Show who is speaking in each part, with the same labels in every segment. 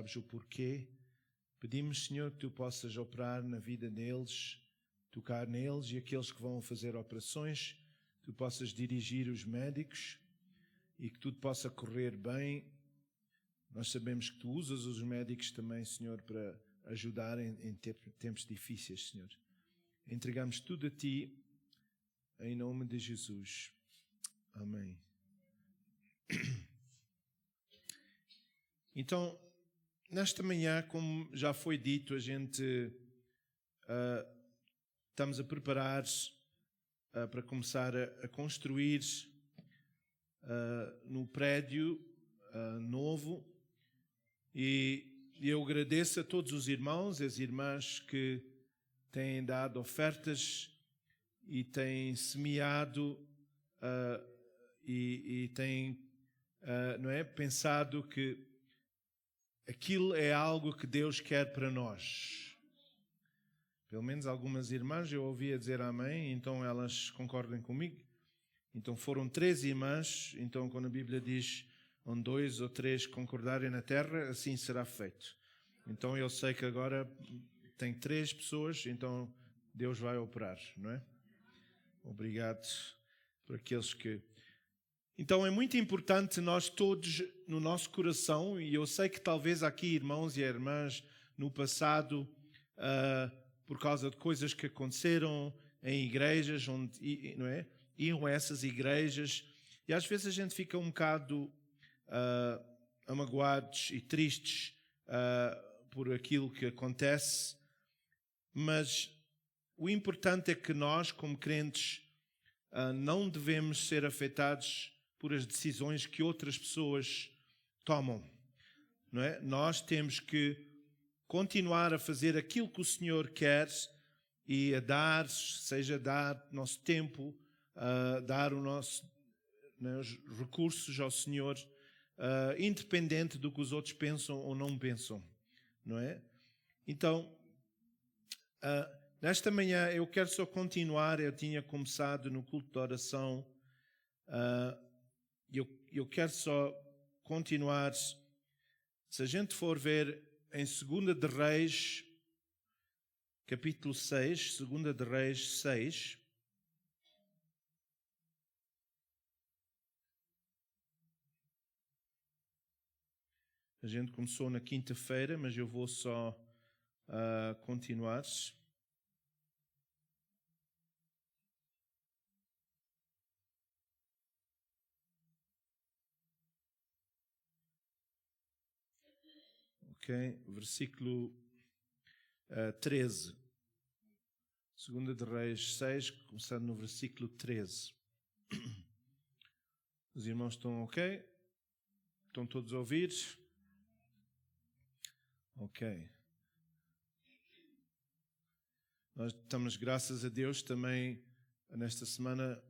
Speaker 1: sabes o porquê. Pedimos, Senhor, que Tu possas operar na vida deles, tocar neles e aqueles que vão fazer operações, Tu possas dirigir os médicos e que tudo possa correr bem. Nós sabemos que Tu usas os médicos também, Senhor, para ajudar em tempos difíceis, Senhor. Entregamos tudo a Ti, em nome de Jesus. Amém. Então, nesta manhã, como já foi dito, a gente estamos a preparar para começar a construir no prédio novo. E eu agradeço a todos os irmãos e as irmãs que têm dado ofertas e têm semeado e têm pensado que aquilo é algo que Deus quer para nós. Pelo menos algumas irmãs eu ouvia dizer amém, então elas concordam comigo. Então foram 3 irmãs, então quando a Bíblia diz onde 2 ou 3 concordarem na terra, assim será feito. Então eu sei que agora tem 3 pessoas, então Deus vai operar, não é? Obrigado por aqueles que... Então é muito importante nós todos, no nosso coração, e eu sei que talvez aqui irmãos e irmãs no passado, por causa de coisas que aconteceram em igrejas, onde, não é? Iam a essas igrejas, e às vezes a gente fica um bocado amagoados e tristes por aquilo que acontece, mas o importante é que nós, como crentes, não devemos ser afetados por as decisões que outras pessoas tomam, não é? Nós temos que continuar a fazer aquilo que o Senhor quer e a dar, seja dar nosso tempo, dar os recursos ao Senhor, independente do que os outros pensam ou não pensam, não é? Então, nesta manhã eu quero só continuar. Eu tinha começado no culto de oração. Eu quero só continuar. Se a gente for ver em 2 de Reis, capítulo 6, 2 de Reis 6. A gente começou na quinta-feira, mas eu vou só continuar. Ok, versículo 13. 2 de Reis 6, começando no versículo 13. Os irmãos estão ok? Estão todos a ouvir? Ok. Nós damos graças a Deus também. Nesta semana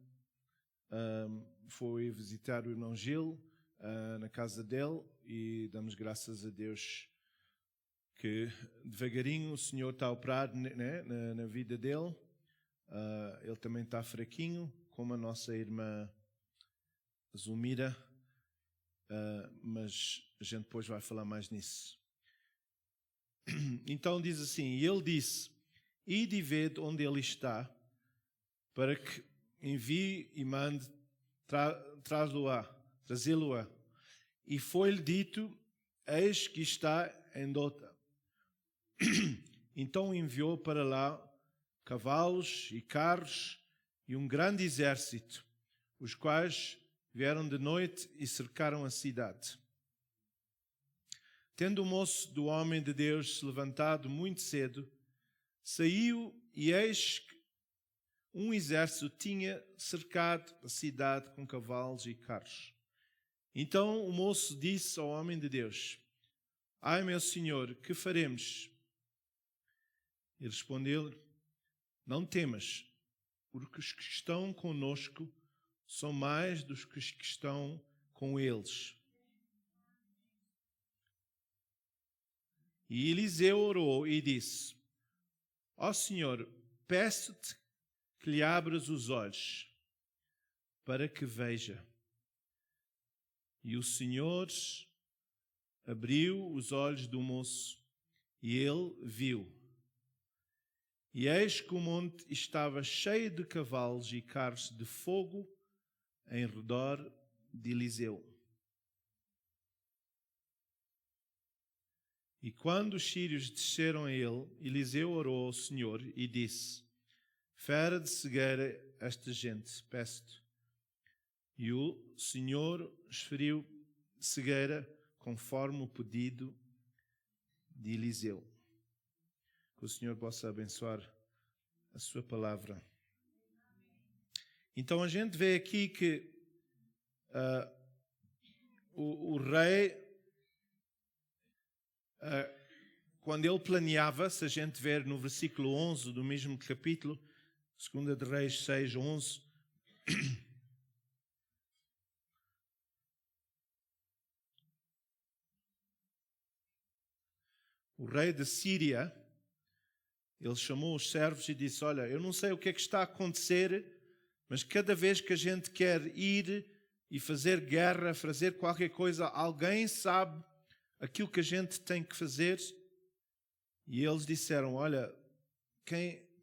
Speaker 1: fui visitar o irmão Gil na casa dele e damos graças a Deus que devagarinho o Senhor está a operar, né, na vida dele. Ele também está fraquinho, como a nossa irmã Zulmira, mas a gente depois vai falar mais nisso. Então diz assim, e ele disse, ide e vede onde ele está, para que envie e mande trazê-lo-á. E foi-lhe dito, eis que está em Dotã. Então enviou para lá cavalos e carros e um grande exército, os quais vieram de noite e cercaram a cidade. Tendo o moço do homem de Deus se levantado muito cedo, saiu e eis que um exército tinha cercado a cidade com cavalos e carros. Então o moço disse ao homem de Deus, ai meu senhor, que faremos? E respondeu-lhe, não temas, porque os que estão conosco são mais dos que os que estão com eles. E Eliseu orou e disse, ó Senhor, peço-te que lhe abras os olhos, para que veja. E o Senhor abriu os olhos do moço e ele viu. E eis que o monte estava cheio de cavalos e carros de fogo em redor de Eliseu. E quando os sírios desceram a ele, Eliseu orou ao Senhor e disse: fera de cegueira esta gente, peço-te. E o Senhor esferiu cegueira conforme o pedido de Eliseu. Que o Senhor possa abençoar a sua palavra. Então a gente vê aqui que o rei, quando ele planeava, se a gente ver no versículo 11 do mesmo capítulo, 2 de Reis 6, 11, o rei da Síria, ele chamou os servos e disse: olha, eu não sei o que é que está a acontecer, mas cada vez que a gente quer ir e fazer guerra, fazer qualquer coisa, alguém sabe aquilo que a gente tem que fazer? E eles disseram: olha,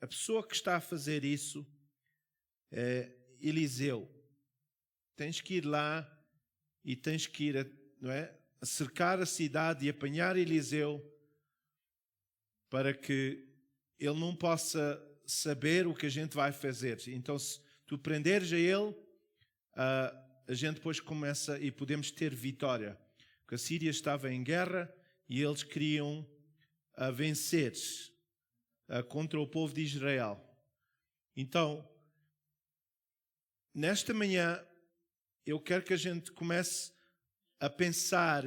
Speaker 1: a pessoa que está a fazer isso é Eliseu. Tens que ir lá e tens que ir a cercar a cidade e apanhar Eliseu para que ele não possa saber o que a gente vai fazer. Então, se tu prenderes a ele, a gente depois começa e podemos ter vitória. Porque a Síria estava em guerra e eles queriam vencer contra o povo de Israel. Então, nesta manhã, eu quero que a gente comece a pensar,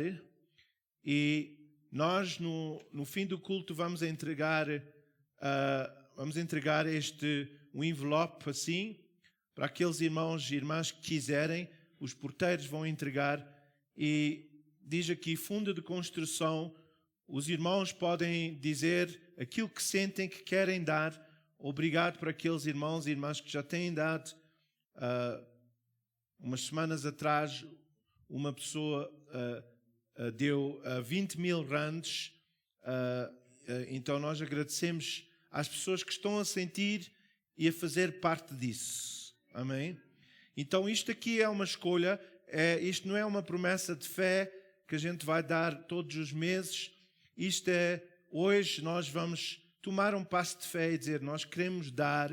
Speaker 1: e nós no fim do culto vamos entregar um envelope assim para aqueles irmãos e irmãs que quiserem. Os porteiros vão entregar e diz aqui fundo de construção. Os irmãos podem dizer aquilo que sentem que querem dar. Obrigado para aqueles irmãos e irmãs que já têm dado. Umas semanas atrás, uma pessoa deu 20 mil rands. Então nós agradecemos às pessoas que estão a sentir e a fazer parte disso. Amém? Então isto aqui é uma escolha. Isto não é uma promessa de fé que a gente vai dar todos os meses. Isto é, hoje nós vamos tomar um passo de fé e dizer: nós queremos dar.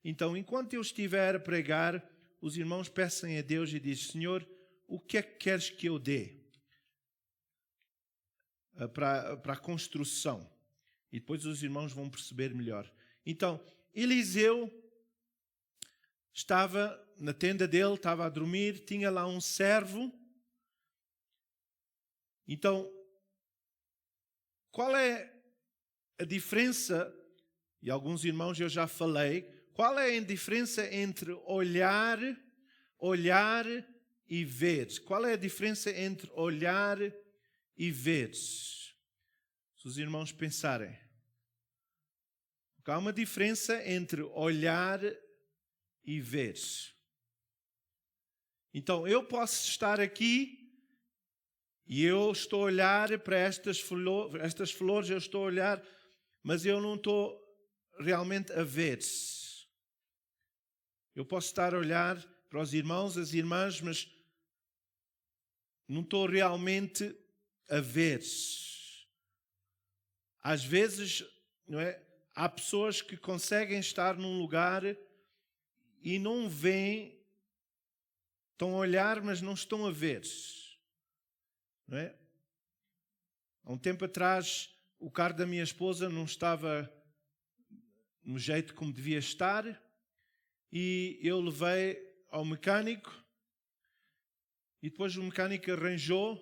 Speaker 1: Então, enquanto eu estiver a pregar, os irmãos peçam a Deus e dizem: Senhor, o que é que queres que eu dê para a construção? E depois os irmãos vão perceber melhor. Então, Eliseu estava na tenda dele, estava a dormir, tinha lá um servo. Então, qual é a diferença? E alguns irmãos eu já falei. Qual é a diferença entre olhar e ver? Qual é a diferença entre olhar e ver? Se os irmãos pensarem. Porque há uma diferença entre olhar e ver. Então, eu posso estar aqui e eu estou a olhar para estas flores, eu estou a olhar, mas eu não estou realmente a ver. Eu posso estar a olhar para os irmãos, as irmãs, mas não estou realmente a ver. Às vezes, não é? Há pessoas que conseguem estar num lugar e não veem, estão a olhar, mas não estão a ver. Não é? Há um tempo atrás, o carro da minha esposa não estava no jeito como devia estar e eu levei ao mecânico e depois o mecânico arranjou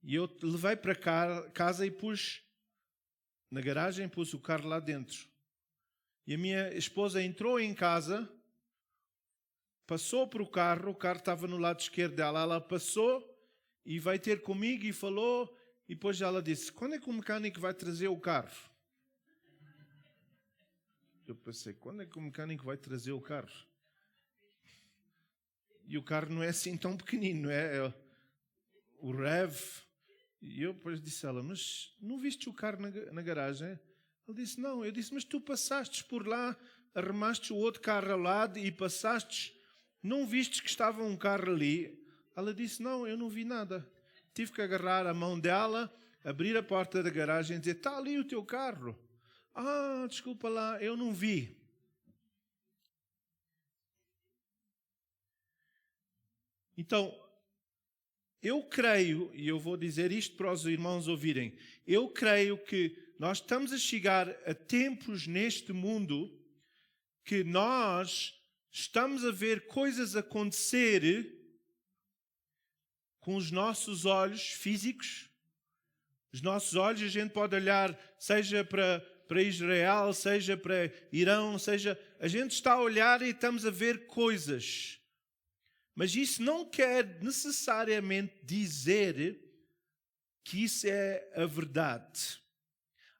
Speaker 1: e eu levei para casa e pus na garagem, pus o carro lá dentro. E a minha esposa entrou em casa, passou por o carro estava no lado esquerdo dela, ela passou e veio ter comigo e falou, e depois ela disse: quando é que o mecânico vai trazer o carro? Eu pensei: quando é que o mecânico vai trazer o carro? E o carro não é assim tão pequenino, não é? O REV E eu depois disse a ela, mas não viste o carro na garagem? Ele disse, não. Eu disse, mas tu passaste por lá, arrumaste o outro carro ao lado e passaste, não vistes que estava um carro ali? Ela disse, não, eu não vi nada. Tive que agarrar a mão dela, abrir a porta da garagem e dizer, está ali o teu carro. Ah, desculpa lá, eu não vi. Então, eu creio, e eu vou dizer isto para os irmãos ouvirem, eu creio que nós estamos a chegar a tempos neste mundo que nós estamos a ver coisas acontecer com os nossos olhos físicos. Os nossos olhos, a gente pode olhar, seja para Israel, seja para Irão, seja... A gente está a olhar e estamos a ver coisas. Mas isso não quer necessariamente dizer que isso é a verdade.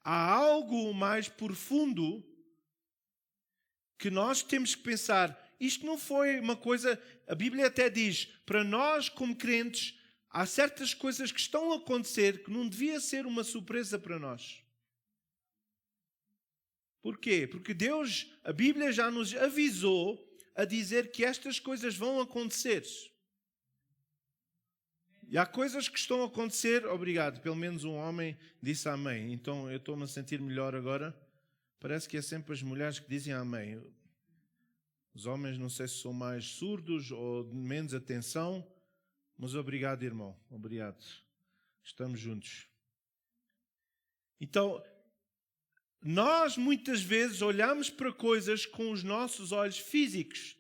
Speaker 1: Há algo mais profundo que nós temos que pensar. Isto não foi uma coisa... A Bíblia até diz, para nós como crentes, há certas coisas que estão a acontecer que não devia ser uma surpresa para nós. Porquê? Porque Deus, a Bíblia já nos avisou a dizer que estas coisas vão acontecer. E há coisas que estão a acontecer, obrigado, pelo menos um homem disse amém. Então eu estou-me a sentir melhor agora. Parece que é sempre as mulheres que dizem amém. Os homens não sei se são mais surdos ou de menos atenção, mas obrigado, irmão, obrigado. Estamos juntos. Então, nós muitas vezes olhamos para coisas com os nossos olhos físicos.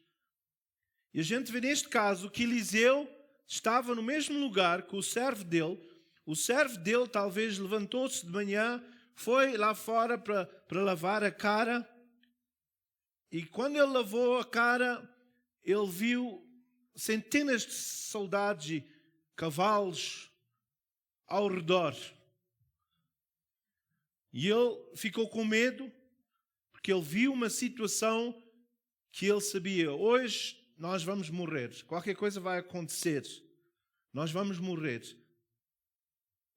Speaker 1: E a gente vê neste caso que Eliseu estava no mesmo lugar com o servo dele. O servo dele talvez levantou-se de manhã, foi lá fora para lavar a cara. E quando ele lavou a cara, ele viu centenas de soldados e cavalos ao redor. E ele ficou com medo, porque ele viu uma situação que ele sabia. Hoje nós vamos morrer. Qualquer coisa vai acontecer. Nós vamos morrer.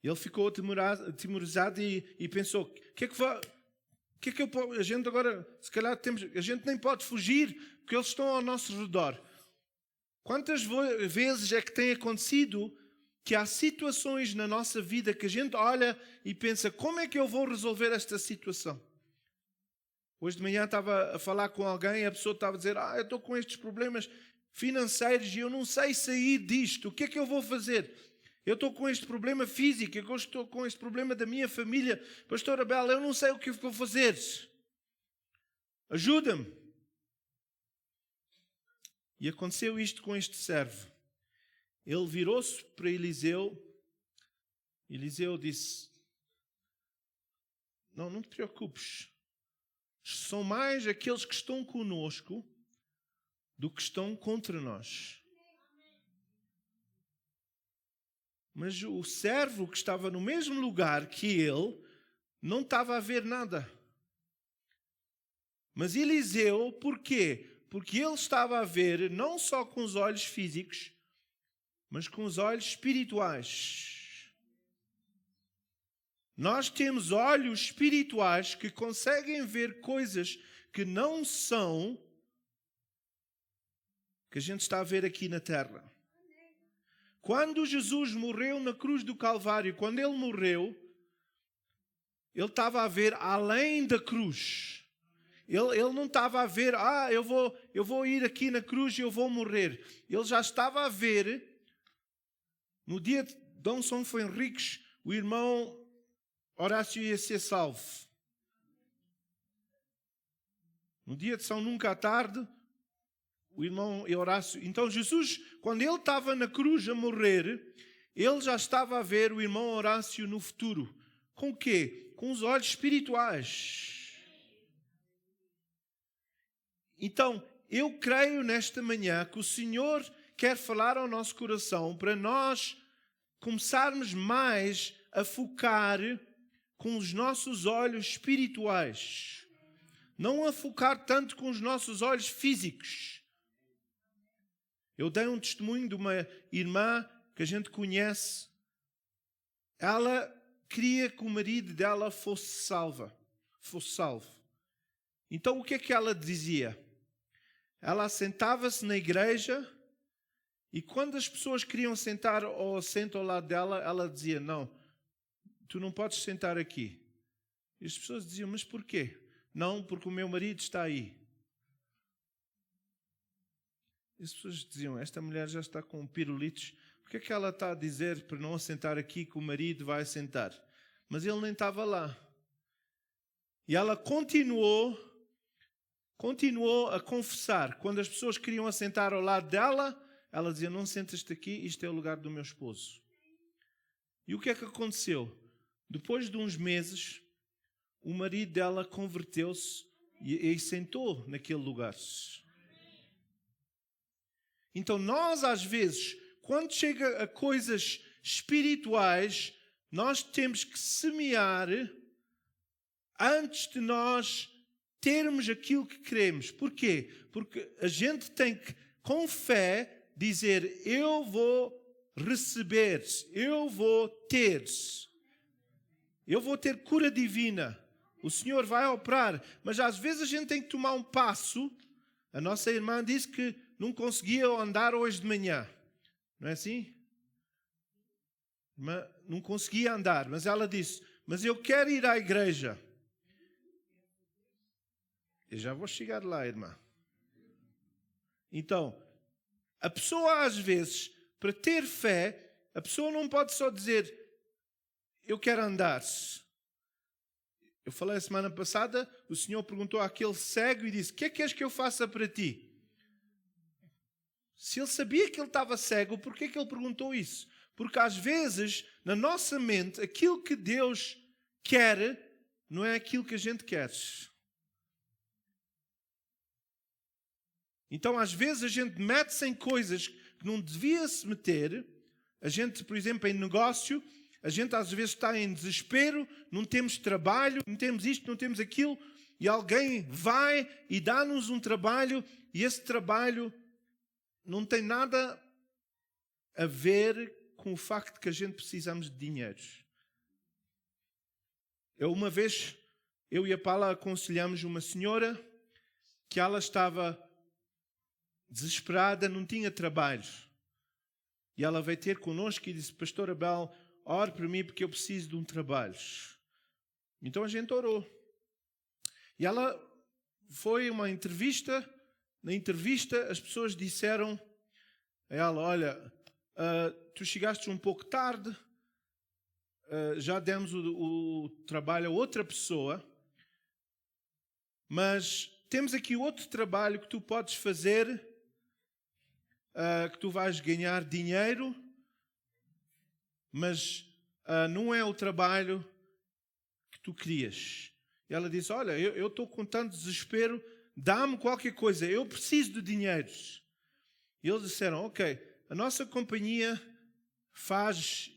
Speaker 1: Ele ficou atemorizado e pensou, o que é que a gente agora, se calhar a gente nem pode fugir, porque eles estão ao nosso redor. Quantas vezes é que tem acontecido que há situações na nossa vida que a gente olha e pensa, como é que eu vou resolver esta situação? Hoje de manhã estava a falar com alguém e a pessoa estava a dizer, eu estou com estes problemas financeiros e eu não sei sair disto, o que é que eu vou fazer? Eu estou com este problema físico, eu estou com este problema da minha família. Pastora Bela, eu não sei o que vou fazer. Ajuda-me. E aconteceu isto com este servo. Ele virou-se para Eliseu. Eliseu disse, não te preocupes. São mais aqueles que estão conosco do que estão contra nós. Mas o servo que estava no mesmo lugar que ele não estava a ver nada. Mas Eliseu, porquê? Porque ele estava a ver não só com os olhos físicos, mas com os olhos espirituais. Nós temos olhos espirituais que conseguem ver coisas que não são que a gente está a ver aqui na terra. Quando Jesus morreu na cruz do Calvário, quando ele morreu, ele estava a ver além da cruz. Ele não estava a ver, eu vou ir aqui na cruz e eu vou morrer. Ele já estava a ver, no dia de Dom São Henriques, o irmão Horácio ia ser salvo. No dia de São Nunca à tarde, o irmão Horácio... Então Jesus, quando ele estava na cruz a morrer, ele já estava a ver o irmão Horácio no futuro. Com o quê? Com os olhos espirituais. Então, eu creio nesta manhã que o Senhor quer falar ao nosso coração para nós começarmos mais a focar com os nossos olhos espirituais. Não a focar tanto com os nossos olhos físicos. Eu dei um testemunho de uma irmã que a gente conhece. ela queria que o marido dela fosse salvo. Então o que é que ela dizia? Ela sentava-se na igreja e quando as pessoas queriam sentar ao assento ao lado dela, ela dizia, não, tu não podes sentar aqui. E as pessoas diziam, mas porquê? Não, porque o meu marido está aí. E as pessoas diziam, esta mulher já está com pirulitos, porque é que ela está a dizer para não assentar aqui que o marido vai assentar? Mas ele nem estava lá. E ela continuou a confessar. Quando as pessoas queriam assentar ao lado dela, ela dizia, não sentas-te aqui, isto é o lugar do meu esposo. E o que é que aconteceu? Depois de uns meses, o marido dela converteu-se e sentou naquele lugar. Então nós, às vezes, quando chega a coisas espirituais, nós temos que semear antes de nós termos aquilo que queremos. Porquê? Porque a gente tem que, com fé, dizer, eu vou receber, eu vou ter cura divina. O Senhor vai operar. Mas às vezes a gente tem que tomar um passo. A nossa irmã disse que não conseguia andar hoje de manhã. Não é assim? Não conseguia andar. Mas ela disse, mas eu quero ir à igreja. Eu já vou chegar lá, irmã. Então, a pessoa às vezes, para ter fé, a pessoa não pode só dizer, eu quero andar. Eu falei a semana passada, o Senhor perguntou àquele cego e disse, o que é que queres que eu faça para ti? Se ele sabia que ele estava cego, por que é que ele perguntou isso? Porque às vezes, na nossa mente, aquilo que Deus quer, não é aquilo que a gente quer. Então, às vezes, a gente mete-se em coisas que não devia se meter. A gente, por exemplo, em negócio, a gente às vezes está em desespero, não temos trabalho, não temos isto, não temos aquilo, e alguém vai e dá-nos um trabalho, e esse trabalho não tem nada a ver com o facto de que a gente precisamos de dinheiro. Uma vez, eu e a Paula aconselhamos uma senhora que ela estava desesperada, não tinha trabalho. E ela veio ter connosco e disse, Pastor Abel, ore por mim porque eu preciso de um trabalho. Então a gente orou. E ela foi uma entrevista. Na entrevista as pessoas disseram a ela, olha, tu chegaste um pouco tarde, já demos o trabalho a outra pessoa, mas temos aqui outro trabalho que tu podes fazer, que tu vais ganhar dinheiro, mas não é o trabalho que tu querias. E ela disse, olha, eu estou com tanto desespero, dá-me qualquer coisa, eu preciso de dinheiro. E eles disseram, ok, a nossa companhia faz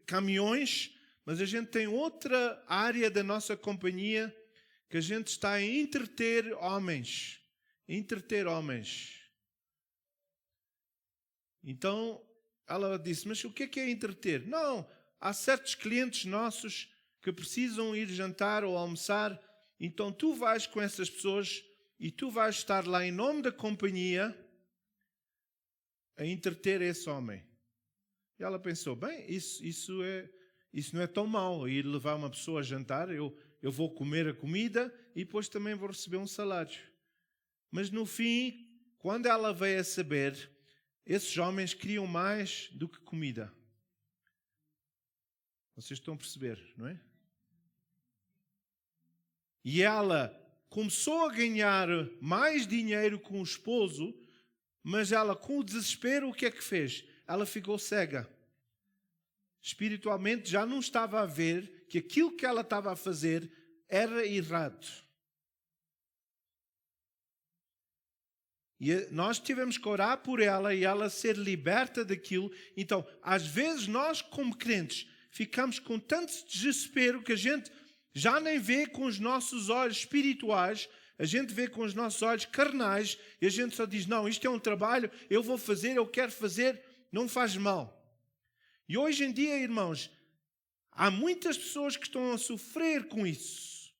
Speaker 1: caminhões, mas a gente tem outra área da nossa companhia que a gente está a entreter homens. Então, ela disse, mas o que é entreter? Não, há certos clientes nossos que precisam ir jantar ou almoçar, então tu vais com essas pessoas e tu vais estar lá em nome da companhia a entreter esse homem. E ela pensou, bem, isso não é tão mau, ir levar uma pessoa a jantar, eu vou comer a comida e depois também vou receber um salário. Mas no fim, quando ela veio a saber, esses homens queriam mais do que comida. Vocês estão a perceber, não é? E ela começou a ganhar mais dinheiro com o esposo, mas ela, com o desespero, o que é que fez? Ela ficou cega. Espiritualmente já não estava a ver que aquilo que ela estava a fazer era errado. E nós tivemos que orar por ela e ela ser liberta daquilo. Então, às vezes nós, como crentes, ficamos com tanto desespero que a gente já nem vê com os nossos olhos espirituais, a gente vê com os nossos olhos carnais e a gente só diz, não, isto é um trabalho, eu vou fazer, eu quero fazer, não faz mal. E hoje em dia, irmãos, Há muitas pessoas que estão a sofrer com isso.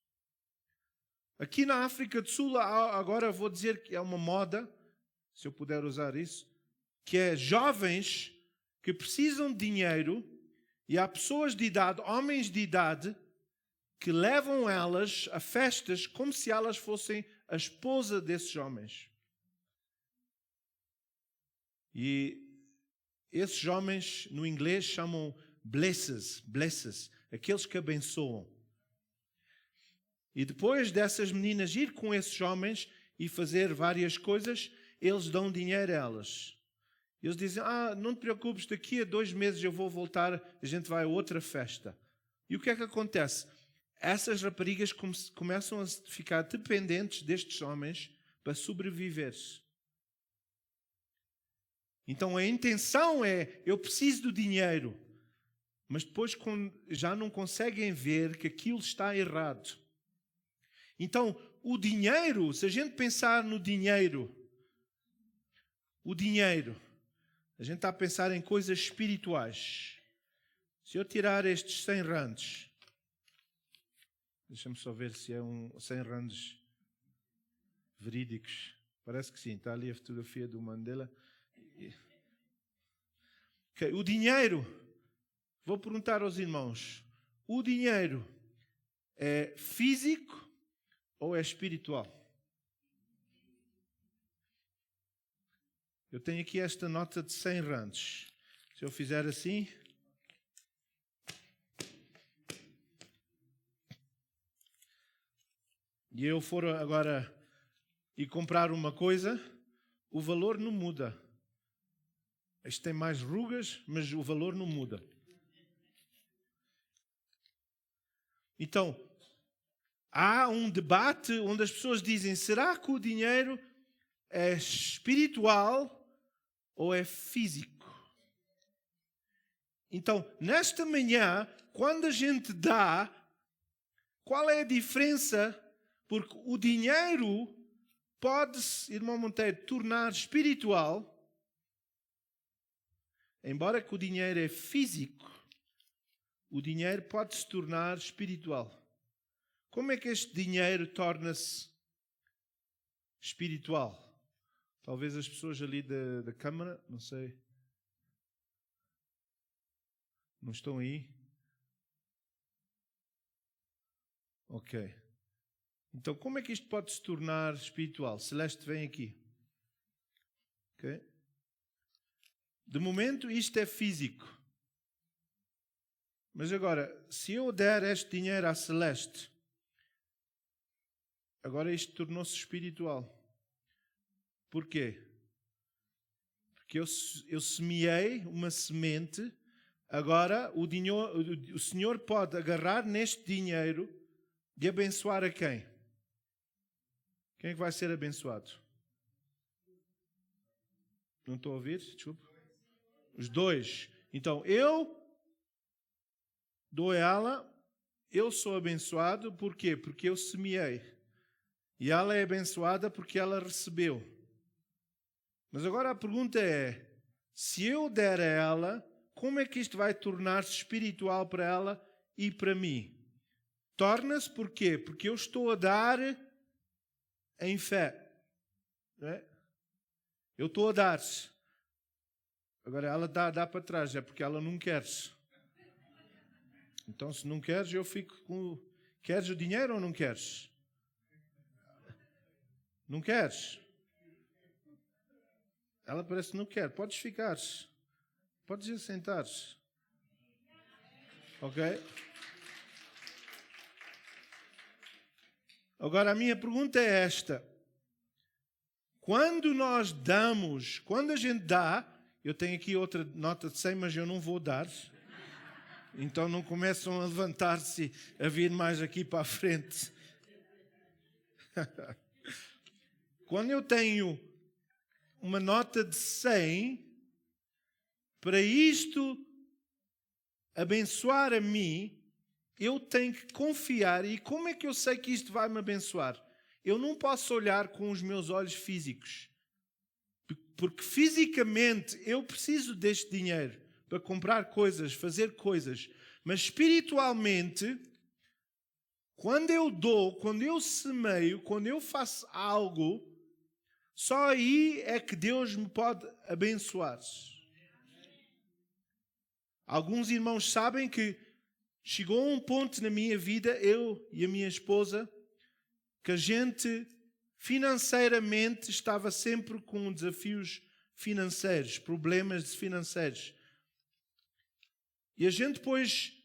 Speaker 1: Aqui na África do Sul, agora vou dizer que é uma moda, se eu puder usar isso, que é jovens que precisam de dinheiro e há pessoas de idade, homens de idade, que levam elas a festas como se elas fossem a esposa desses homens. E esses homens, no inglês, chamam blesses, aqueles que abençoam. E depois dessas meninas ir com esses homens e fazer várias coisas, eles dão dinheiro a elas. Eles dizem, não te preocupes, daqui a 2 meses eu vou voltar, a gente vai a outra festa. E o que é que acontece? Essas raparigas começam a ficar dependentes destes homens para sobreviver. Então a intenção é, eu preciso do dinheiro, mas depois já não conseguem ver que aquilo está errado. Então o dinheiro, se a gente pensar no dinheiro, a gente está a pensar em coisas espirituais. Se eu tirar estes 100 rands, deixa-me só ver se é 100 rands verídicos. Parece que sim, está ali a fotografia do Mandela. Okay. O dinheiro, vou perguntar aos irmãos, o dinheiro é físico ou é espiritual? Eu tenho aqui esta nota de 100 rands. Se eu fizer assim, e eu for agora e comprar uma coisa, o valor não muda. Este tem mais rugas, mas o valor não muda. Então, há um debate onde as pessoas dizem, será que o dinheiro é espiritual ou é físico? Então, nesta manhã, quando a gente dá, qual é a diferença? Porque o dinheiro pode-se, irmão Monteiro, tornar espiritual, embora que o dinheiro é físico, o dinheiro pode se tornar espiritual. Como é que este dinheiro torna-se espiritual? Talvez as pessoas ali da câmara, não sei, não estão aí? Ok. Então, como é que isto pode se tornar espiritual? Celeste, vem aqui. Ok? De momento, isto é físico. Mas agora, se eu der este dinheiro à Celeste, agora isto tornou-se espiritual. Porquê? Porque eu semeei uma semente, agora o Senhor pode agarrar neste dinheiro e abençoar a quem? Quem é que vai ser abençoado? Não estou a ouvir? Desculpa. Os dois. Então, eu dou a ela, eu sou abençoado, por quê? Porque eu semeei. E ela é abençoada porque ela recebeu. Mas agora a pergunta é, se eu der a ela, como é que isto vai tornar-se espiritual para ela e para mim? Torna-se por quê? Porque eu estou a dar em fé. Não é? Eu estou a dar. Agora ela dá para trás, é porque ela não quer. Então se não queres, eu fico com... Queres o dinheiro ou não queres? Não queres? Ela parece que não quer. Podes ficar. Podes ir sentar. Ok? Agora a minha pergunta é esta. Quando nós damos, quando a gente dá, eu tenho aqui outra nota de 100, mas eu não vou dar. Então não começam a levantar-se, a vir mais aqui para a frente. Quando eu tenho uma nota de 100, para isto abençoar a mim, eu tenho que confiar. E como é que eu sei que isto vai me abençoar? Eu não posso olhar com os meus olhos físicos. Porque fisicamente eu preciso deste dinheiro para comprar coisas, fazer coisas. Mas espiritualmente, quando eu dou, quando eu semeio, quando eu faço algo, só aí é que Deus me pode abençoar. Alguns irmãos sabem que chegou um ponto na minha vida, eu e a minha esposa, que a gente financeiramente estava sempre com desafios financeiros, problemas financeiros. E a gente depois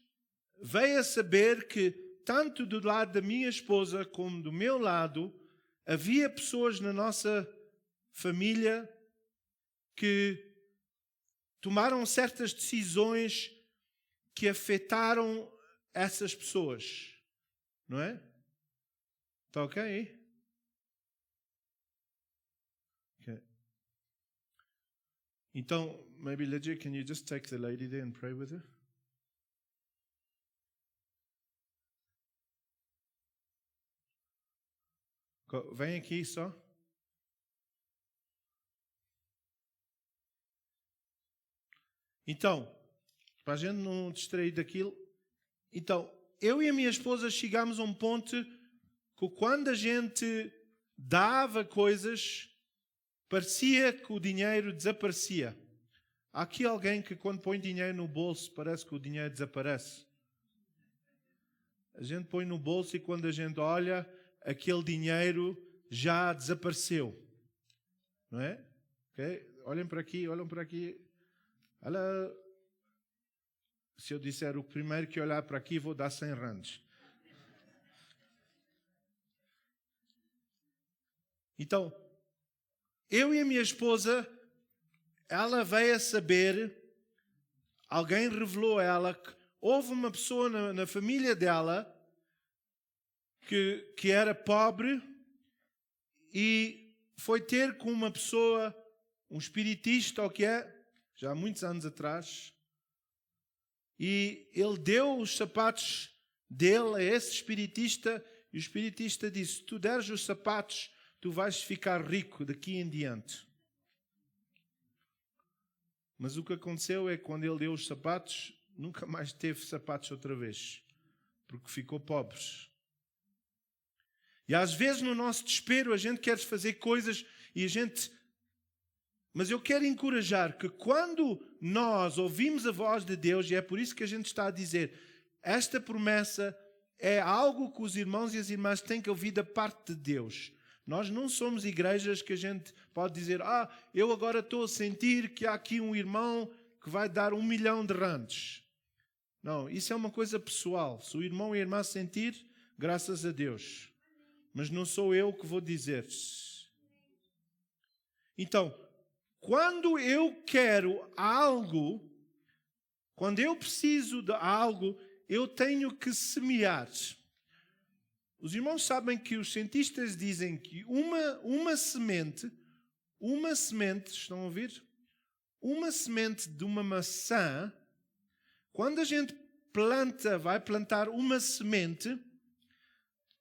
Speaker 1: veio a saber que, tanto do lado da minha esposa como do meu lado, havia pessoas na nossa família que tomaram certas decisões que afetaram essas pessoas. Não é? Está ok? Okay. Então, maybe Lydia, can you just take the lady there and pray with her? Vem aqui só. Então, para a gente não distrair daquilo. Então, eu e a minha esposa chegámos a um ponto que quando a gente dava coisas, parecia que o dinheiro desaparecia. Há aqui alguém que quando põe dinheiro no bolso, parece que o dinheiro desaparece. A gente põe no bolso e quando a gente olha, aquele dinheiro já desapareceu. Não é? Okay? Olhem para aqui, olhem para aqui. Olha, se eu disser o primeiro que olhar para aqui, vou dar 100 rands. Então, eu e a minha esposa, ela veio a saber, alguém revelou a ela que houve uma pessoa na família dela que era pobre e foi ter com uma pessoa, um espiritista ou o que é, já há muitos anos atrás, e ele deu os sapatos dele a esse espiritista e o espiritista disse, se tu deres os sapatos, tu vais ficar rico daqui em diante. Mas o que aconteceu é que quando ele deu os sapatos, nunca mais teve sapatos outra vez, porque ficou pobre. E às vezes no nosso desespero a gente quer fazer coisas e a gente... Mas eu quero encorajar que quando nós ouvimos a voz de Deus, e é por isso que a gente está a dizer, esta promessa é algo que os irmãos e as irmãs têm que ouvir da parte de Deus. Nós não somos igrejas que a gente pode dizer, eu agora estou a sentir que há aqui um irmão que vai dar 1 milhão de rands. Não, isso é uma coisa pessoal. Se o irmão e a irmã sentir, graças a Deus. Mas não sou eu que vou dizer. Então, quando eu quero algo, quando eu preciso de algo, eu tenho que semear. Os irmãos sabem que os cientistas dizem que uma semente, estão a ouvir? Uma semente de uma maçã, quando a gente vai plantar uma semente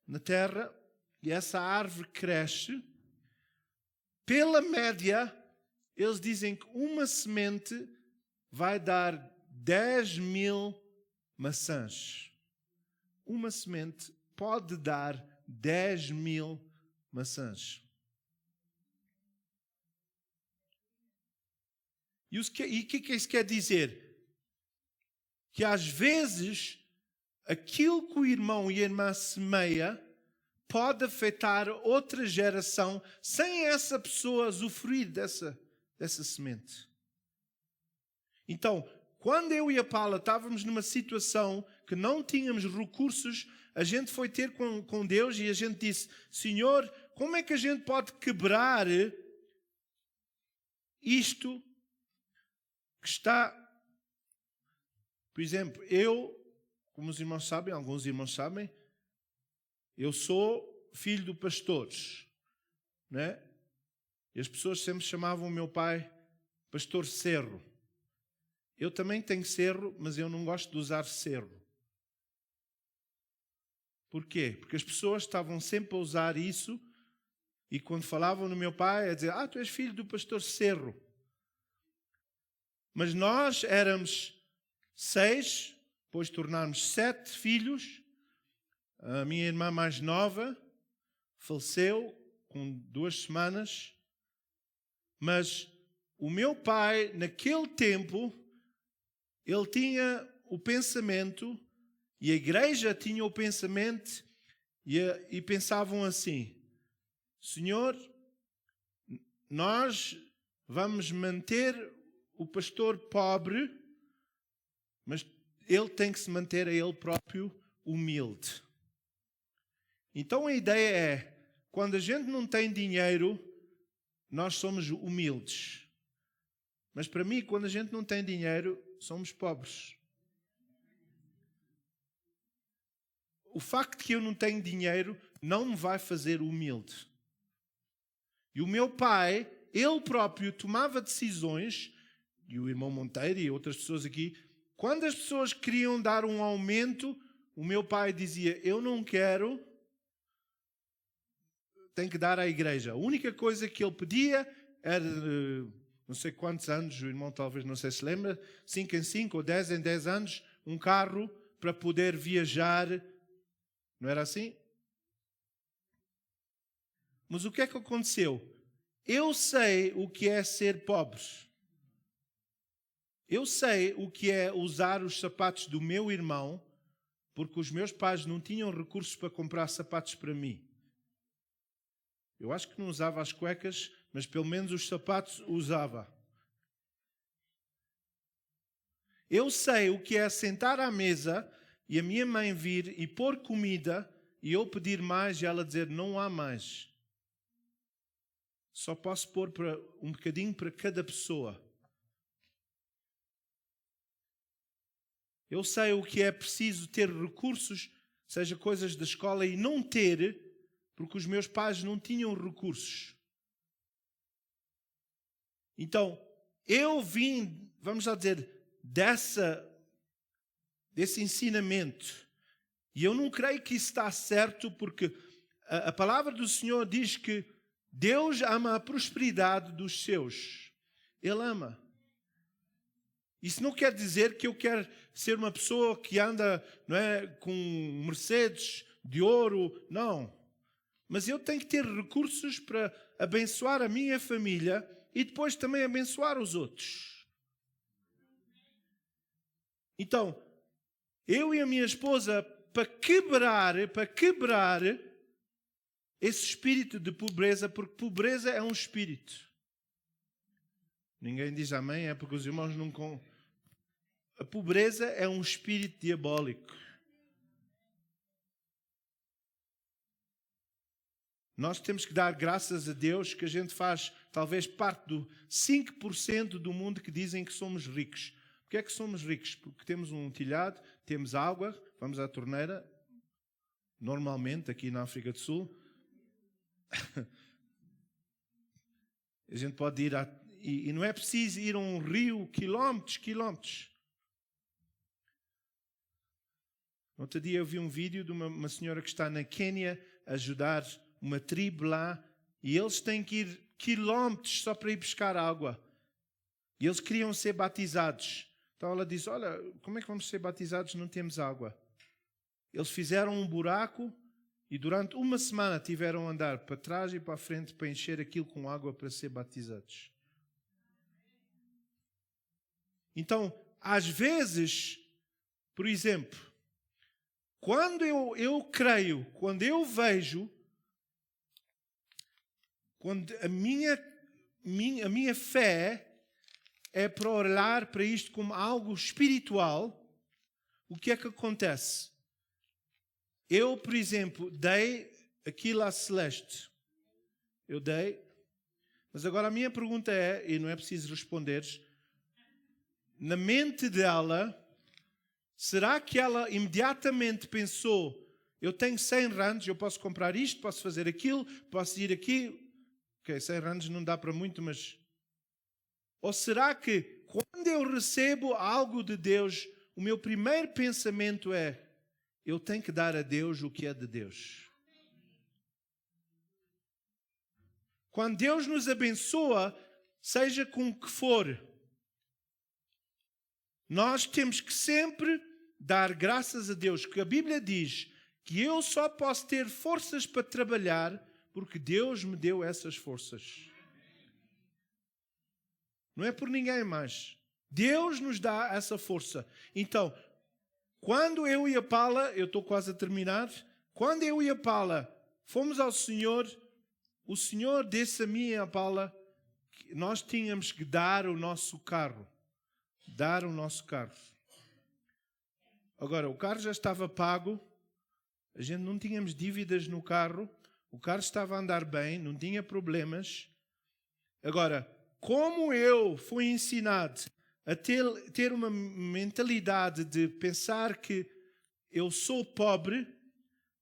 Speaker 1: na terra e essa árvore cresce, pela média, eles dizem que uma semente vai dar 10.000 maçãs. Uma semente pode dar 10.000 maçãs. E o que isso quer dizer? Que às vezes aquilo que o irmão e a irmã semeia pode afetar outra geração sem essa pessoa usufruir dessa semente. Então, quando eu e a Paula estávamos numa situação que não tínhamos recursos, a gente foi ter com Deus e a gente disse, Senhor, como é que a gente pode quebrar isto que está... Por exemplo, como os irmãos sabem, alguns irmãos sabem, eu sou filho de pastores, né? E as pessoas sempre chamavam o meu pai Pastor Cerro. Eu também tenho cerro, mas eu não gosto de usar cerro. Por quê? Porque as pessoas estavam sempre a usar isso e quando falavam no meu pai, a dizer, tu és filho do pastor Cerro. Mas nós éramos 6, depois de tornarmos 7 filhos, a minha irmã mais nova faleceu com 2 semanas, mas o meu pai, naquele tempo, ele tinha o pensamento, e a igreja tinha o pensamento, e pensavam assim: Senhor, nós vamos manter o pastor pobre, mas ele tem que se manter a ele próprio humilde. Então a ideia é, quando a gente não tem dinheiro, nós somos humildes. Mas para mim, quando a gente não tem dinheiro, somos pobres. O facto de que eu não tenho dinheiro não me vai fazer humilde. E o meu pai, ele próprio tomava decisões, e o irmão Monteiro e outras pessoas aqui, quando as pessoas queriam dar um aumento, o meu pai dizia: eu não quero, tem que dar à igreja. A única coisa que ele pedia era, não sei quantos anos, o irmão talvez não sei se lembra, 5 em 5 ou 10 em 10 anos, um carro para poder viajar. Não era assim? Mas o que é que aconteceu? Eu sei o que é ser pobre. Eu sei o que é usar os sapatos do meu irmão, porque os meus pais não tinham recursos para comprar sapatos para mim. Eu acho que não usava as cuecas, mas pelo menos os sapatos usava. Eu sei o que é sentar à mesa e a minha mãe vir e pôr comida e eu pedir mais e ela dizer: não há mais. Só posso pôr um bocadinho para cada pessoa. Eu sei o que é preciso ter recursos, seja coisas da escola, e não ter, porque os meus pais não tinham recursos. Então, eu vim, vamos lá dizer, desse ensinamento. E eu não creio que isso está certo, porque a palavra do Senhor diz que Deus ama a prosperidade dos seus. Ele ama. Isso não quer dizer que eu quero ser uma pessoa que anda, não é, com Mercedes de ouro. Não. Mas eu tenho que ter recursos para abençoar a minha família e depois também abençoar os outros. Então, eu e a minha esposa, para quebrar esse espírito de pobreza, porque pobreza é um espírito. Ninguém diz amém, é porque os irmãos não... A pobreza é um espírito diabólico. Nós temos que dar graças a Deus que a gente faz talvez parte do 5% do mundo que dizem que somos ricos. Porquê é que somos ricos? Porque temos um telhado, temos água, vamos à torneira, normalmente aqui na África do Sul. A gente pode ir e não é preciso ir a um rio quilómetros. Outro dia eu vi um vídeo de uma senhora que está na Quênia a ajudar uma tribo lá, e eles têm que ir quilómetros só para ir buscar água. E eles queriam ser batizados. Então ela disse: olha, como é que vamos ser batizados se não temos água? Eles fizeram um buraco e durante uma semana tiveram a andar para trás e para a frente para encher aquilo com água para ser batizados. Então, às vezes, por exemplo, quando eu creio, quando eu vejo, quando a minha fé é para olhar para isto como algo espiritual, o que é que acontece? Eu, por exemplo, dei aquilo à Celeste. Eu dei. Mas agora a minha pergunta é, e não é preciso responderes, na mente dela, será que ela imediatamente pensou: eu tenho 100 rands, eu posso comprar isto, posso fazer aquilo, posso ir aqui. Ok, 100 rands não dá para muito, mas... Ou será que quando eu recebo algo de Deus, o meu primeiro pensamento é: eu tenho que dar a Deus o que é de Deus? Quando Deus nos abençoa, seja com o que for, nós temos que sempre dar graças a Deus, que a Bíblia diz que eu só posso ter forças para trabalhar porque Deus me deu essas forças. Não é por ninguém mais. Deus nos dá essa força. Então, quando eu e a Paula, eu estou quase a terminar, quando eu e a Paula fomos ao Senhor, o Senhor disse a mim e a Paula que nós tínhamos que dar o nosso carro. Dar o nosso carro. Agora, o carro já estava pago, a gente não tínhamos dívidas no carro, o carro estava a andar bem, não tinha problemas. Agora, como eu fui ensinado a ter uma mentalidade de pensar que eu sou pobre,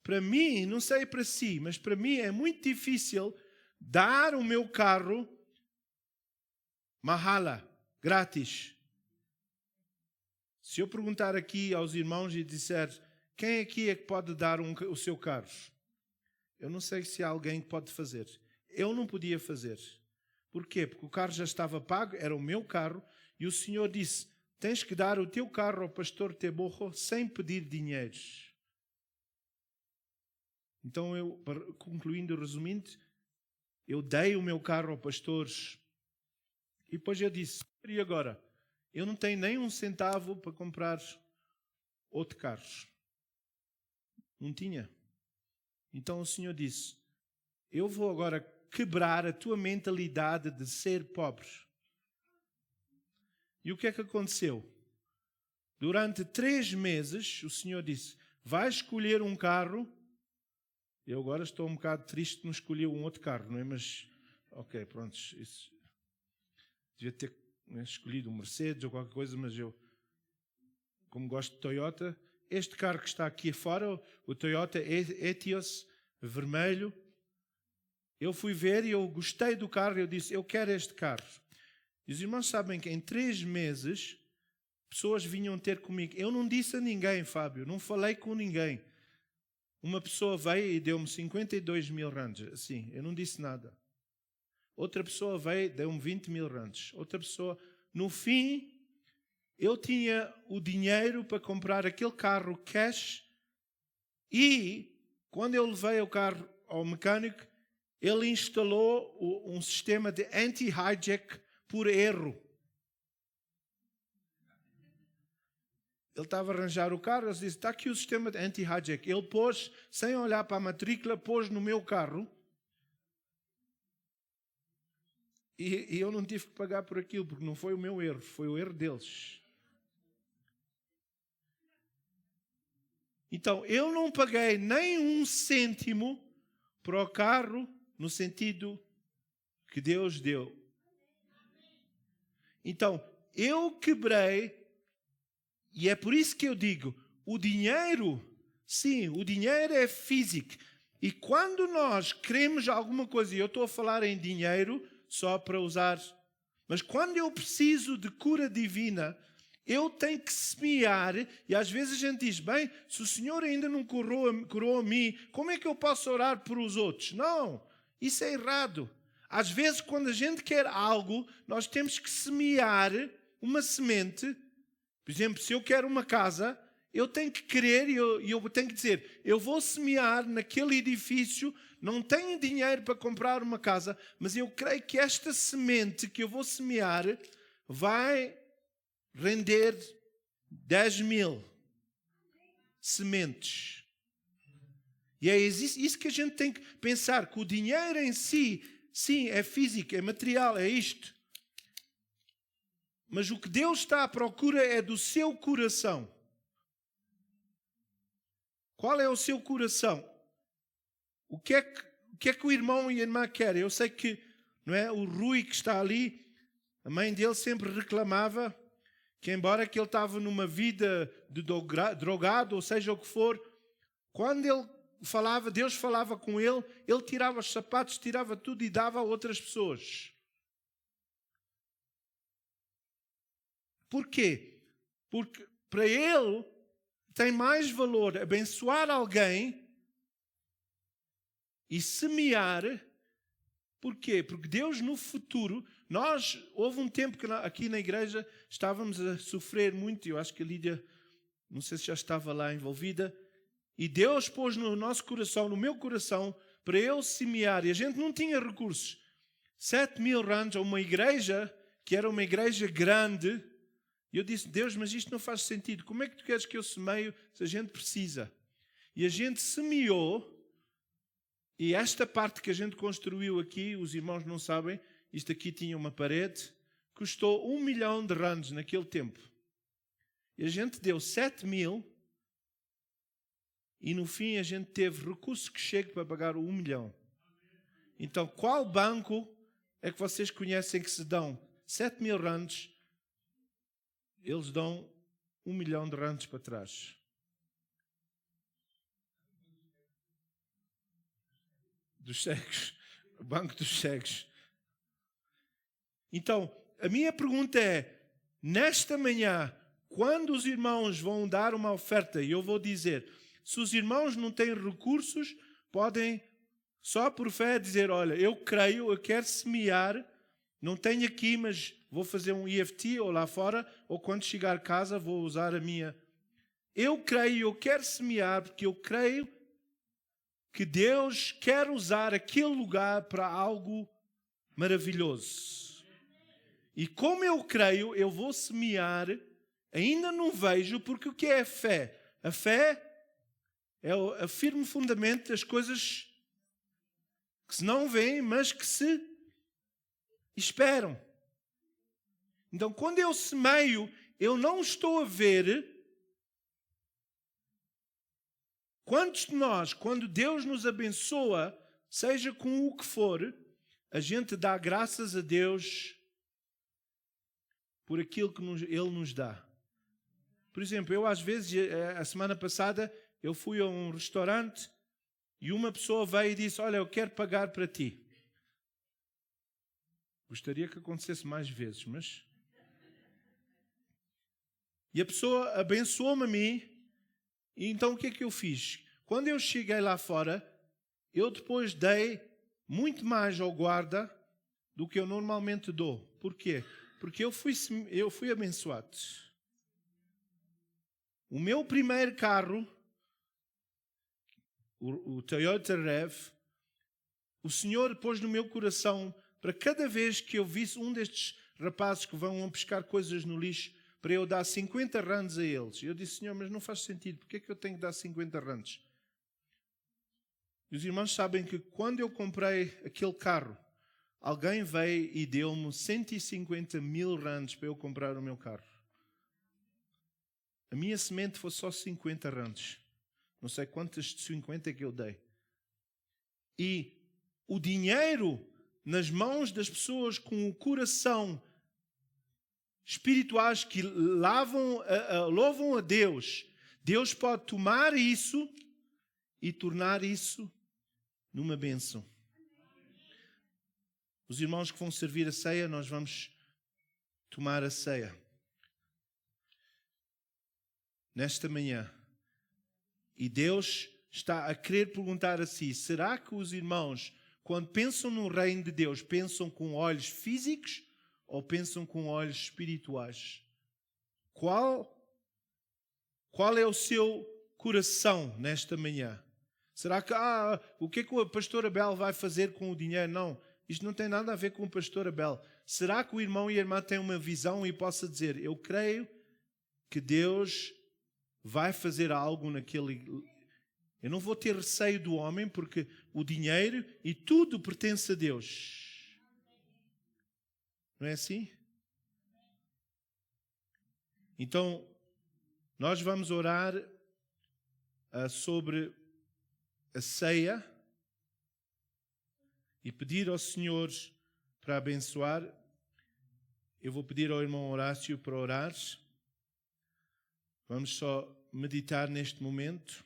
Speaker 1: para mim, não sei para si, mas para mim é muito difícil dar o meu carro mahala, grátis. Se eu perguntar aqui aos irmãos e disser quem aqui é que pode dar o seu carro, eu não sei se há alguém que pode fazer. Eu não podia fazer. Porquê? Porque o carro já estava pago, era o meu carro, e o Senhor disse, tens que dar o teu carro ao pastor Teborro sem pedir dinheiro. Então, concluindo, resumindo, eu dei o meu carro ao pastor, e depois eu disse, e agora? Eu não tenho nem um centavo para comprar outro carro. Não tinha. Então o Senhor disse, eu vou agora quebrar a tua mentalidade de ser pobre. E o que é que aconteceu? Durante 3 meses, o Senhor disse, vai escolher um carro. Eu agora estou um bocado triste que não escolhi um outro carro, não é? Mas, ok, pronto, isso devia ter escolhido um Mercedes ou qualquer coisa, mas eu, como gosto de Toyota, este carro que está aqui fora, o Toyota Etios vermelho, eu fui ver e eu gostei do carro, eu disse, eu quero este carro. E os irmãos sabem que em 3 meses, pessoas vinham ter comigo. Eu não disse a ninguém, Fábio, não falei com ninguém. Uma pessoa veio e deu-me 52 mil rands, assim, eu não disse nada. Outra pessoa veio, deu-me 20 mil rands. Outra pessoa, no fim, eu tinha o dinheiro para comprar aquele carro cash e, quando eu levei o carro ao mecânico, ele instalou um sistema de anti-hijack por erro. Ele estava a arranjar o carro, ele disse, está aqui o sistema de anti-hijack. Ele pôs, sem olhar para a matrícula, pôs no meu carro. E eu não tive que pagar por aquilo, porque não foi o meu erro, foi o erro deles. Então, eu não paguei nem um cêntimo para o carro, no sentido que Deus deu. Então, eu quebrei, e é por isso que eu digo, o dinheiro, sim, o dinheiro é físico. E quando nós queremos alguma coisa, e eu estou a falar em dinheiro, só para usar, mas quando eu preciso de cura divina, eu tenho que semear, e às vezes a gente diz, bem, se o Senhor ainda não curou a mim, como é que eu posso orar por os outros? Não, isso é errado. Às vezes, quando a gente quer algo, nós temos que semear uma semente. Por exemplo, se eu quero uma casa, eu tenho que querer e eu tenho que dizer, eu vou semear naquele edifício, não tenho dinheiro para comprar uma casa, mas eu creio que esta semente que eu vou semear vai render 10 mil sementes. E é isso que a gente tem que pensar, que o dinheiro em si, sim, é físico, é material, é isto. Mas o que Deus está à procura é do seu coração. Qual é o seu coração? O que é que o irmão e a irmã querem? Eu sei que, não é, o Rui que está ali, a mãe dele sempre reclamava que, embora que ele estava numa vida de drogado, ou seja o que for, quando ele falava, Deus falava com ele, ele tirava os sapatos, tirava tudo e dava a outras pessoas. Porquê? Porque para ele tem mais valor abençoar alguém e semear. Porquê? Porque Deus no futuro, houve um tempo que aqui na igreja estávamos a sofrer muito, eu acho que a Lídia não sei se já estava lá envolvida, e Deus pôs no nosso coração, no meu coração, para eu semear, e a gente não tinha recursos. 7.000 rands a uma igreja, que era uma igreja grande, e eu disse, Deus, mas isto não faz sentido, como é que tu queres que eu semeie se a gente precisa? E a gente semeou, e esta parte que a gente construiu aqui, os irmãos não sabem, isto aqui tinha uma parede, custou 1 milhão de rands naquele tempo. E a gente deu 7.000 e no fim a gente teve recursos que chegam para pagar o 1 milhão. Então, qual banco é que vocês conhecem que se dão 7.000 rands, eles dão 1 milhão de rands para trás? Dos cegos. O banco dos cegos. Então, a minha pergunta é, nesta manhã, quando os irmãos vão dar uma oferta, e eu vou dizer, se os irmãos não têm recursos, podem só por fé dizer, olha, eu creio, eu quero semear, não tenho aqui, mas vou fazer um EFT ou lá fora, ou quando chegar a casa vou usar a minha. Eu creio, eu quero semear, porque eu creio que Deus quer usar aquele lugar para algo maravilhoso. E como eu creio, eu vou semear, ainda não vejo, porque o que é a fé? A fé é o firme fundamento das coisas que se não veem, mas que se esperam. Então, quando eu semeio, eu não estou a ver. Quantos de nós, quando Deus nos abençoa, seja com o que for, a gente dá graças a Deus por aquilo que Ele nos dá? Por exemplo, eu às vezes, a semana passada, eu fui a um restaurante e uma pessoa veio e disse, olha, eu quero pagar para ti. Gostaria que acontecesse mais vezes, mas... E a pessoa abençoou-me a mim. E então o que é que eu fiz? Quando eu cheguei lá fora, eu depois dei muito mais ao guarda do que eu normalmente dou. Por quê? Porque eu fui abençoado. O meu primeiro carro, o Toyota RAV, o Senhor pôs no meu coração para cada vez que eu visse um destes rapazes que vão pescar coisas no lixo, para eu dar 50 rands a eles. Eu disse, Senhor, mas não faz sentido. Porquê é que eu tenho que dar 50 rands? E os irmãos sabem que quando eu comprei aquele carro, alguém veio e deu-me 150.000 rands para eu comprar o meu carro. A minha semente foi só 50 rands. Não sei quantas de 50 é que eu dei. E o dinheiro nas mãos das pessoas com o coração espirituais que louvam a Deus, Deus pode tomar isso e tornar isso numa bênção. Os irmãos que vão servir a ceia, nós vamos tomar a ceia nesta manhã. E Deus está a querer perguntar a si, será que os irmãos, quando pensam no reino de Deus, pensam com olhos físicos ou pensam com olhos espirituais? Qual é o seu coração nesta manhã? Será que, o que é que o pastor Abel vai fazer com o dinheiro? Não, isto não tem nada a ver com o pastor Abel. Será que o irmão e a irmã têm uma visão e possa dizer, eu creio que Deus vai fazer algo naquele... Eu não vou ter receio do homem, porque o dinheiro e tudo pertence a Deus. Não é assim? Então, nós vamos orar sobre a ceia e pedir ao Senhor para abençoar. Eu vou pedir ao irmão Horácio para orar. Vamos só meditar neste momento.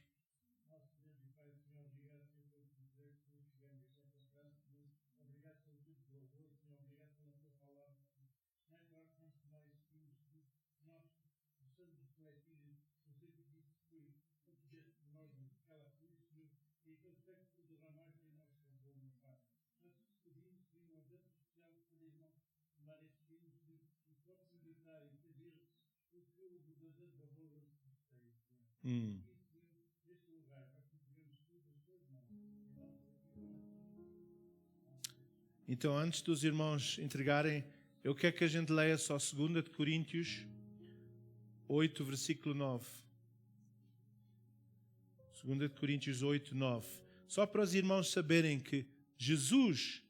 Speaker 1: Então, antes dos irmãos entregarem, eu quero que a gente leia só 2 de Coríntios 8, versículo 9. 2 de Coríntios 8, 9. Só para os irmãos saberem que Jesus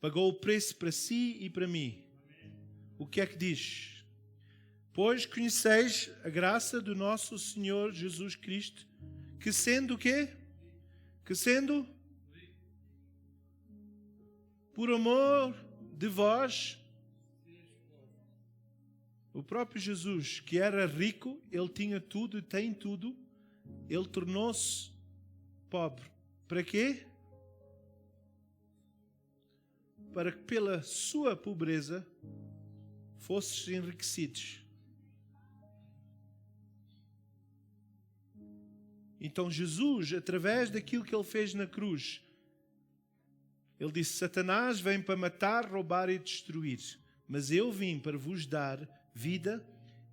Speaker 1: pagou o preço para si e para mim. O que é que diz? Pois conheceis a graça do nosso Senhor Jesus Cristo, que sendo o quê? Que sendo por amor de vós, o próprio Jesus, que era rico, ele tinha tudo e tem tudo, ele tornou-se pobre. Para quê? Para que pela sua pobreza fosses enriquecidos. Então Jesus, através daquilo que ele fez na cruz, ele disse: Satanás vem para matar, roubar e destruir, mas eu vim para vos dar vida,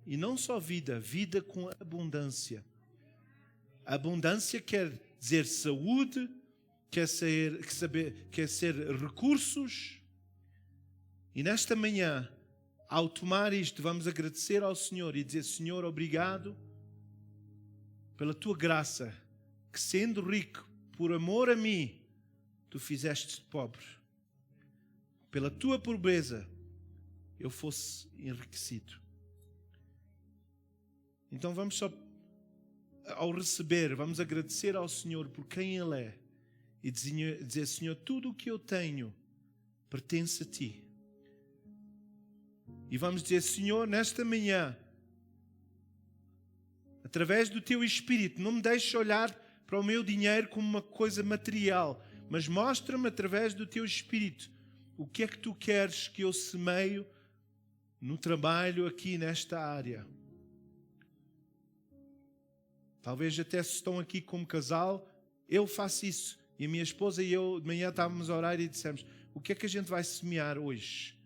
Speaker 1: e não só vida, vida com abundância. Abundância quer dizer saúde, quer ser recursos. E nesta manhã, ao tomar isto, vamos agradecer ao Senhor e dizer: Senhor, obrigado pela tua graça, que sendo rico, por amor a mim, tu fizeste pobre. Pela tua pobreza, eu fosse enriquecido. Então vamos só, ao receber, vamos agradecer ao Senhor por quem Ele é e dizer: Senhor, tudo o que eu tenho pertence a Ti. E vamos dizer: Senhor, nesta manhã, através do Teu Espírito, não me deixes olhar para o meu dinheiro como uma coisa material, mas mostra-me através do Teu Espírito o que é que Tu queres que eu semeio no trabalho aqui nesta área. Talvez até se estão aqui como casal, eu faço isso. E a minha esposa e eu de manhã estávamos a orar e dissemos: o que é que a gente vai semear hoje?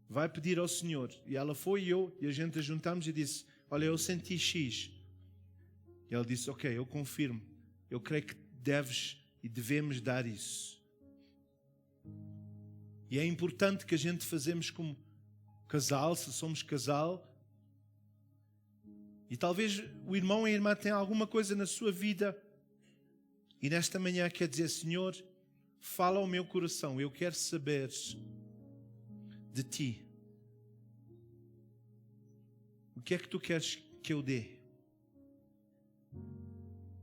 Speaker 1: Vai pedir ao Senhor. E ela foi e a gente juntamos e disse: olha, eu senti X. E ela disse: ok, eu confirmo. Eu creio que deves e devemos dar isso. E é importante que a gente fazemos como casal, se somos casal. E talvez o irmão ou a irmã tenham alguma coisa na sua vida e nesta manhã quer dizer: Senhor, fala ao meu coração, eu quero saber de Ti. O que é que Tu queres que eu dê?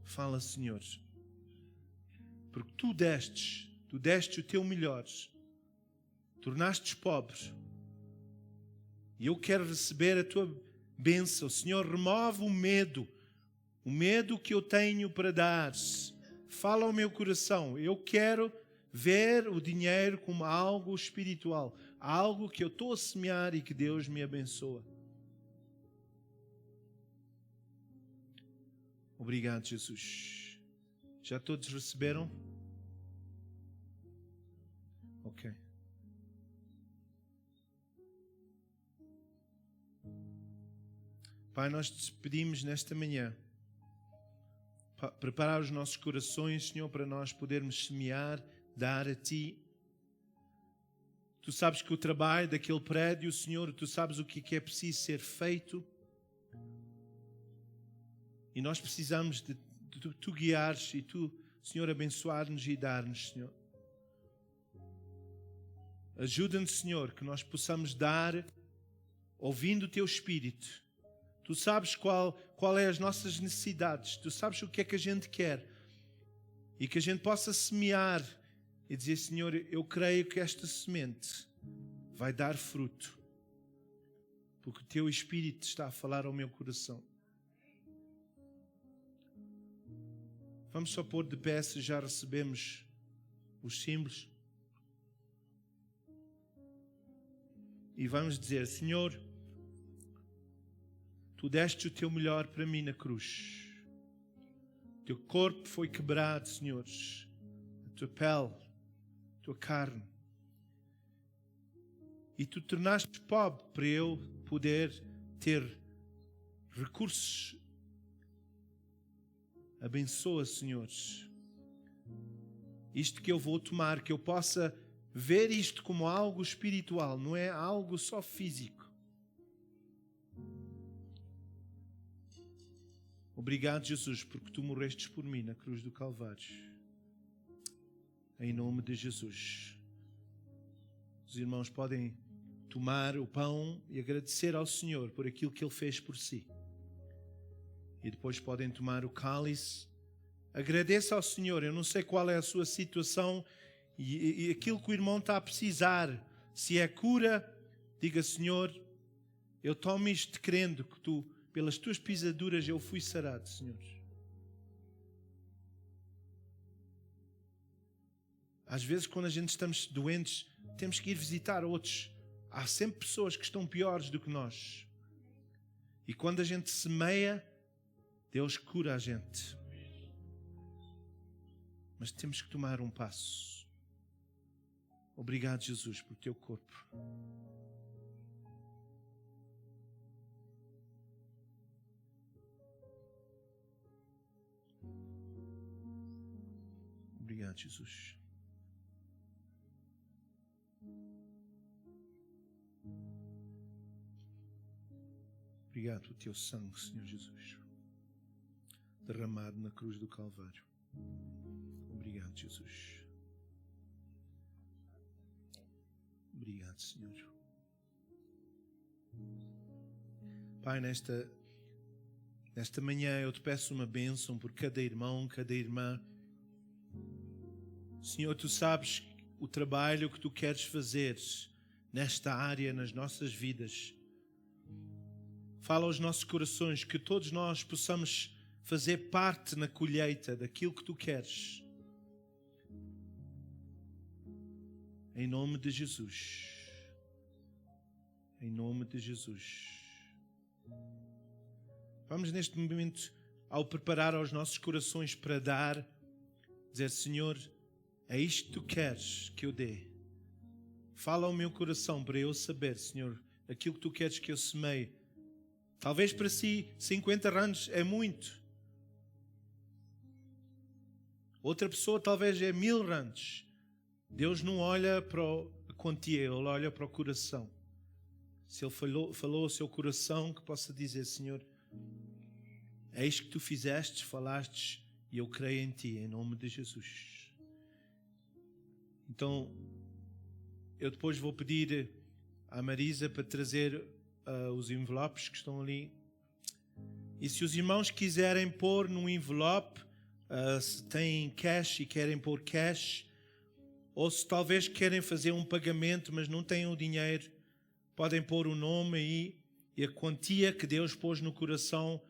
Speaker 1: Fala, Senhor. Porque Tu deste o Teu melhor. Tornaste-te pobre. E eu quero receber a Tua bênção. Senhor, remove o medo que eu tenho para dar. Fala ao meu coração. Eu quero ver o dinheiro como algo espiritual, algo que eu estou a semear e que Deus me abençoa. Obrigado, Jesus. Já todos receberam? Ok. Pai, nós te pedimos nesta manhã para preparar os nossos corações, Senhor, para nós podermos semear, dar a Ti. Tu sabes que o trabalho daquele prédio, Senhor, Tu sabes o que é preciso ser feito. E nós precisamos de Tu guiares e Tu, Senhor, abençoar-nos e dar-nos, Senhor. Ajuda-nos, Senhor, que nós possamos dar ouvindo o Teu Espírito. Tu sabes qual é as nossas necessidades. Tu sabes o que é que a gente quer. E que a gente possa semear e dizer: Senhor, eu creio que esta semente vai dar fruto. Porque o Teu Espírito está a falar ao meu coração. Vamos só pôr de pé se já recebemos os símbolos. E vamos dizer: Senhor, Tu deste o Teu melhor para mim na cruz. O Teu corpo foi quebrado, Senhor. A Tua pele, a Tua carne. E Tu tornaste pobre para eu poder ter recursos Abençoa, Senhor, isto que eu vou tomar, que eu possa ver isto como algo espiritual, não é algo só físico. Obrigado, Jesus, porque Tu morrestes por mim na cruz do Calvário. Em nome de Jesus. Os irmãos podem tomar o pão e agradecer ao Senhor por aquilo que Ele fez por si. E depois podem tomar o cálice. Agradeça ao Senhor. Eu não sei qual é a sua situação e aquilo que o irmão está a precisar. Se é cura, diga: Senhor, eu tomo isto crendo que Tu, pelas Tuas pisaduras, eu fui sarado, Senhor. Às vezes, quando a gente estamos doentes, temos que ir visitar outros. Há sempre pessoas que estão piores do que nós. E quando a gente semeia, Deus cura a gente. Mas temos que tomar um passo. Obrigado, Jesus, por Teu corpo. Obrigado, Jesus. Obrigado pelo Teu sangue, Senhor Jesus, derramado na cruz do Calvário. Obrigado, Jesus. Obrigado, Senhor. Pai, nesta manhã eu Te peço uma bênção por cada irmão, cada irmã. Senhor, Tu sabes o trabalho que Tu queres fazer nesta área, nas nossas vidas. Fala aos nossos corações, que todos nós possamos fazer parte na colheita daquilo que Tu queres. Em nome de Jesus. Em nome de Jesus. Vamos neste momento, ao preparar os nossos corações para dar, dizer: Senhor, é isto que Tu queres que eu dê. Fala ao meu coração para eu saber, Senhor, aquilo que Tu queres que eu semeie. Talvez para si 50 rands é muito. Outra pessoa talvez é 1000 rands. Deus não olha para a quantia, Ele olha para o coração. Se Ele falou ao seu coração, que possa dizer: Senhor, é isto que Tu fizeste, falaste, e eu creio em Ti, em nome de Jesus. Então, eu depois vou pedir à Marisa para trazer os envelopes que estão ali. E se os irmãos quiserem pôr num envelope, se têm cash e querem pôr cash, ou se talvez querem fazer um pagamento, mas não têm o dinheiro, podem pôr o nome aí e a quantia que Deus pôs no coração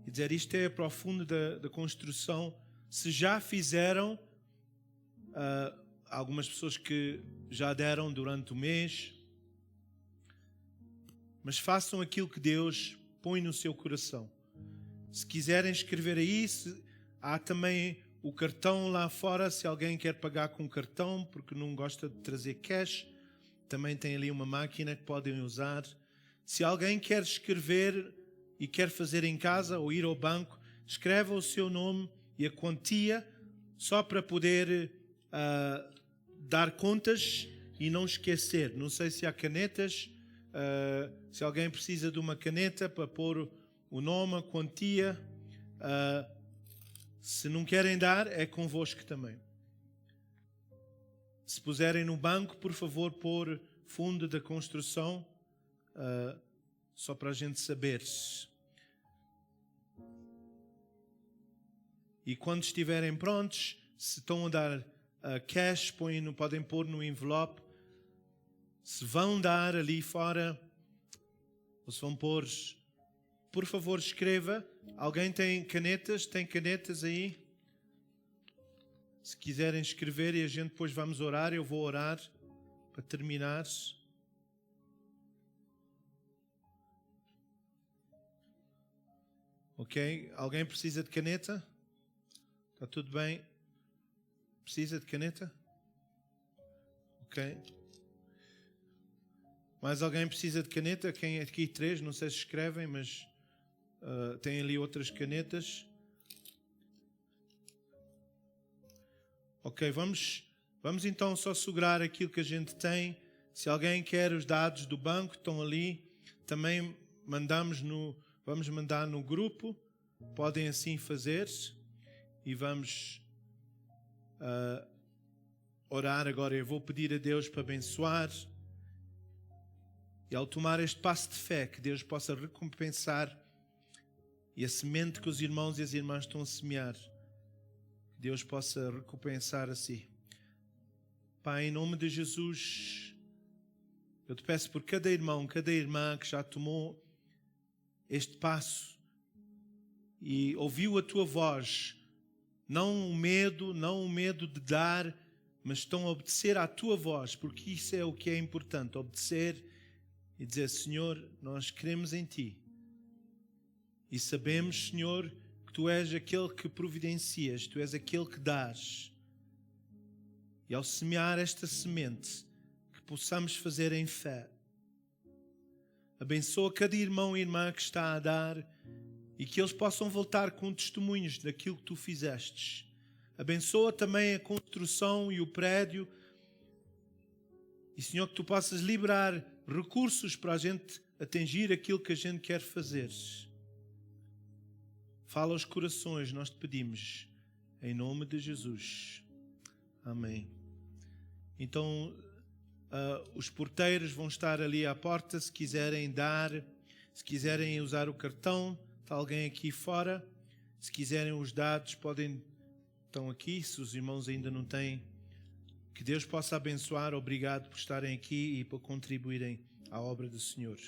Speaker 1: e dizer: isto é para o fundo da construção. Se já fizeram, algumas pessoas que já deram durante o mês, mas façam aquilo que Deus põe no seu coração. Se quiserem escrever aí, há também o cartão lá fora, se alguém quer pagar com cartão porque não gosta de trazer cash, também tem ali uma máquina que podem usar. Se alguém quer escrever e quer fazer em casa ou ir ao banco, escreva o seu nome e a quantia, só para poder dar contas e não esquecer. Não sei se há canetas, se alguém precisa de uma caneta para pôr o nome, a quantia. Se não querem dar, é convosco também. Se puserem no banco, por favor, pôr fundo da construção, só para a gente saber. E quando estiverem prontos, se estão a dar cash, podem pôr no envelope. Se vão dar ali fora, ou se vão pôr, por favor, escreva. Alguém tem canetas? Tem canetas aí? Se quiserem escrever e a gente depois vamos orar, eu vou orar para terminar. Ok? Alguém precisa de caneta? Está tudo bem? Precisa de caneta? Ok. Mais alguém precisa de caneta? Quem é aqui? 3, não sei se escrevem, mas tem ali outras canetas. Ok, vamos então só segurar aquilo que a gente tem. Se alguém quer os dados do banco, estão ali. Também vamos mandar no grupo. Podem assim fazer. E vamos orar agora. Eu vou pedir a Deus para abençoar. E ao tomar este passo de fé, que Deus possa recompensar e a semente que os irmãos e as irmãs estão a semear, que Deus possa recompensar a si. Pai, em nome de Jesus, eu te peço por cada irmão, cada irmã que já tomou este passo e ouviu a tua voz, não o medo de dar, mas estão a obedecer à tua voz, porque isso é o que é importante, obedecer e dizer: Senhor, nós cremos em ti e sabemos, Senhor, que tu és aquele que providencias, tu és aquele que dás. E ao semear esta semente, que possamos fazer em fé. Abençoa cada irmão e irmã que está a dar e que eles possam voltar com testemunhos daquilo que tu fizestes. Abençoa também a construção e o prédio. E, Senhor, que tu possas liberar recursos para a gente atingir aquilo que a gente quer fazer. Fala aos corações, nós te pedimos, em nome de Jesus. Amém. Então, os porteiros vão estar ali à porta se quiserem dar, se quiserem usar o cartão, está alguém aqui fora. Se quiserem os dados, estão aqui, se os irmãos ainda não têm. Que Deus possa abençoar. Obrigado por estarem aqui e por contribuírem à obra do Senhor.